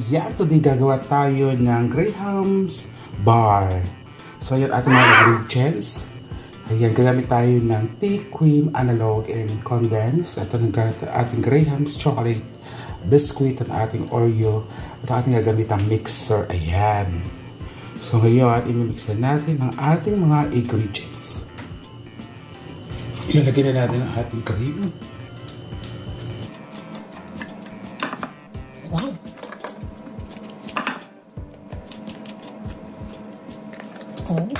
Ayan, today gagawa tayo ng Graham's Bar. So ayan ating mga ingredients. Ayan, gagamit tayo ng tea, cream, analog, and condensed. Ito ng ating Graham's chocolate biscuit, at ating Oreo, at ating gagamit ang mixer. Ayan. So ngayon, imimixer natin ang ating mga ingredients. Ilalagay na natin ang ating cream. Ayan. Okay.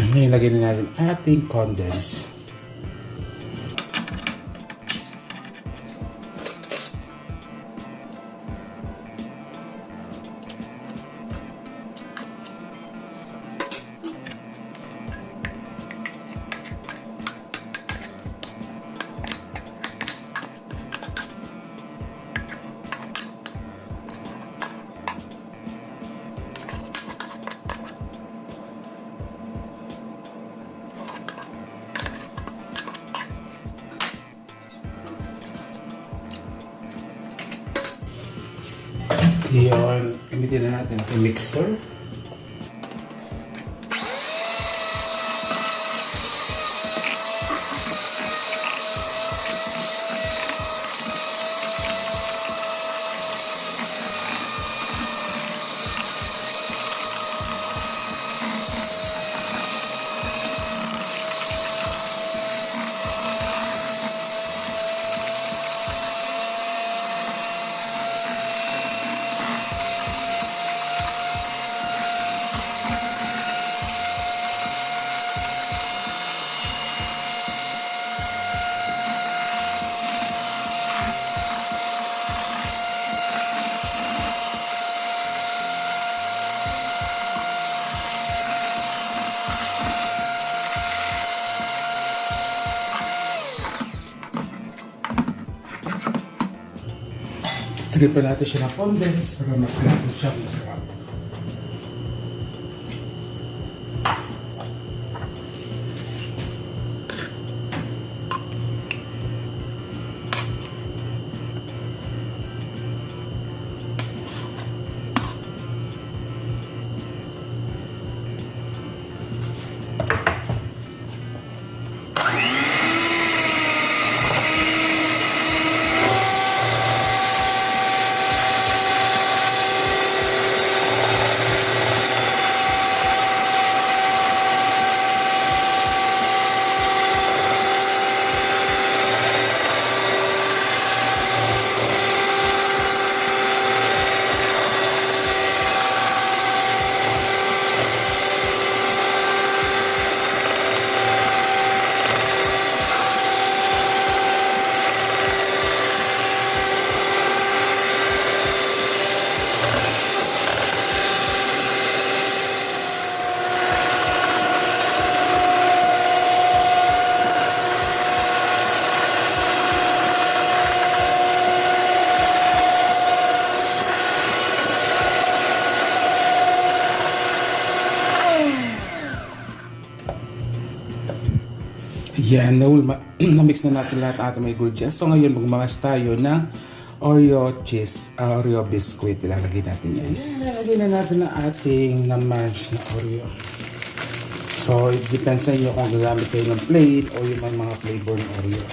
Nilagay na natin ating condense. Yun, gamitin na natin ang mixer. Lagyan pa natin siya ng condense para mas natin siya masarap. Yan, na-mix na natin lahat ng ating mga ingredients. So ngayon, magmamas tayo ng Oreo biscuit. Ilalagay natin yan. Ilalagay na natin ang ating na-mash na Oreo. So, it depends sa inyo kung gagamit kayo ng plain o yung may mga flavor ng Oreo.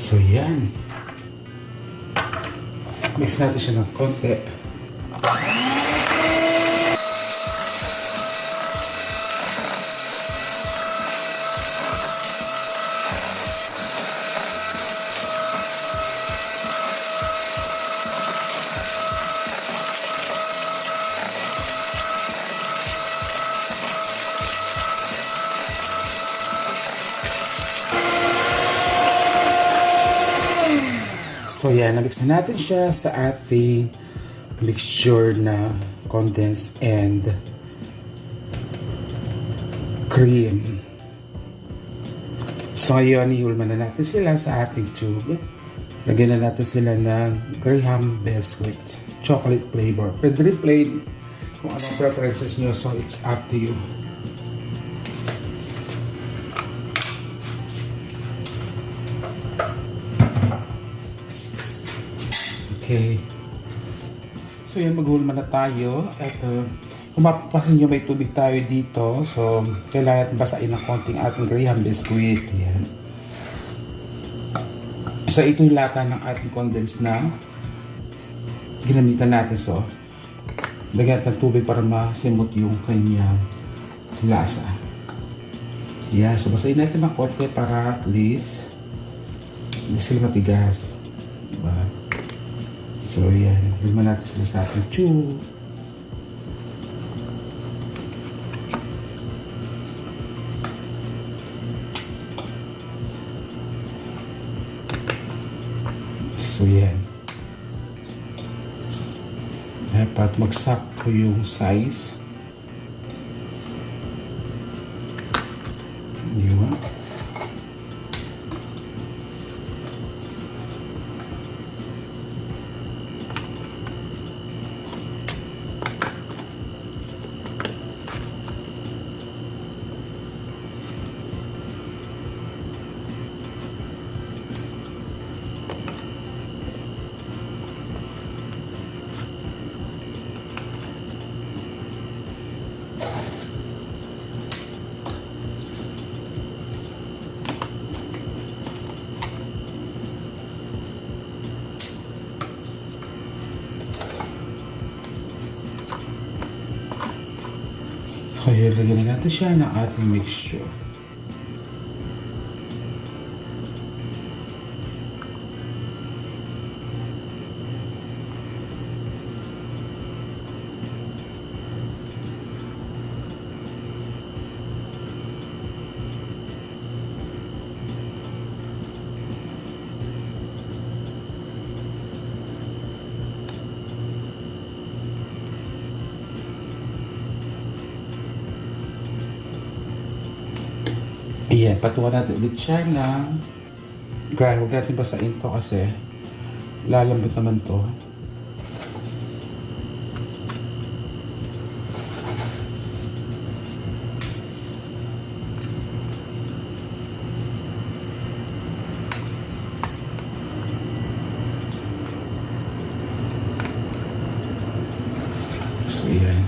So yan. Mix natin siya ng konti. So yan, na-mix na natin siya sa ating mixture na condensed and cream. So ngayon, iulman na natin sila sa ating tube. Lagyan na natin sila ng Graham biscuit, chocolate flavor. Pwede rin plain kung anong preferences nyo, so it's up to you. Okay. So yan, maghulman na tayo. At kung mapapansin nyo, may tubig tayo dito. So, kailangan natin basain ng konting ating Graham biscuit. Yan. So, ito yung lata ng ating condensed na ginamitan natin. So, lagyan natin ng tubig para masimot yung kanyang lasa. Yan. So, basain natin ng konti para at least hindi sila matigas. Diba? So, yan. Lagyan natin sila sa ating tube. So, yan. Dapat magsakto yung size. Yun. Kaya lagyan natin siya ng ating mixture. Ayan, patuwa natin ulit siya ng gaya. Huwag natin basain to kasi lalambot naman to. So, ayan.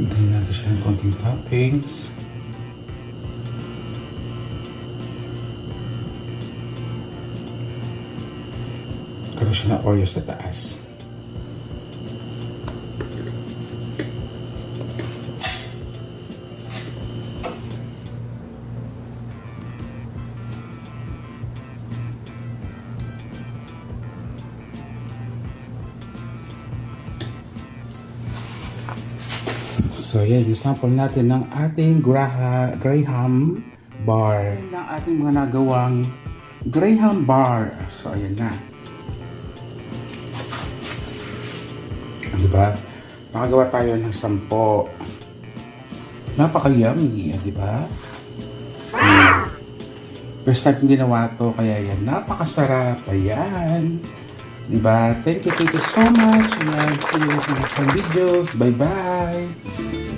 Hintayin natin siya ng konting toppings. Karoon siya ng Oreo sa taas. So, yan. Yung sample natin ng ating Graham bar. Yan ang ating mga nagawang Graham bar. So, ayan na. Diba? Nakagawa tayo ng 10. Napaka-yummy. Diba? First time kong ginawa to. Kaya yan. Napakasarap. Ayan. Diba? Thank you so much. Ayan. See you in the next videos. Bye-bye.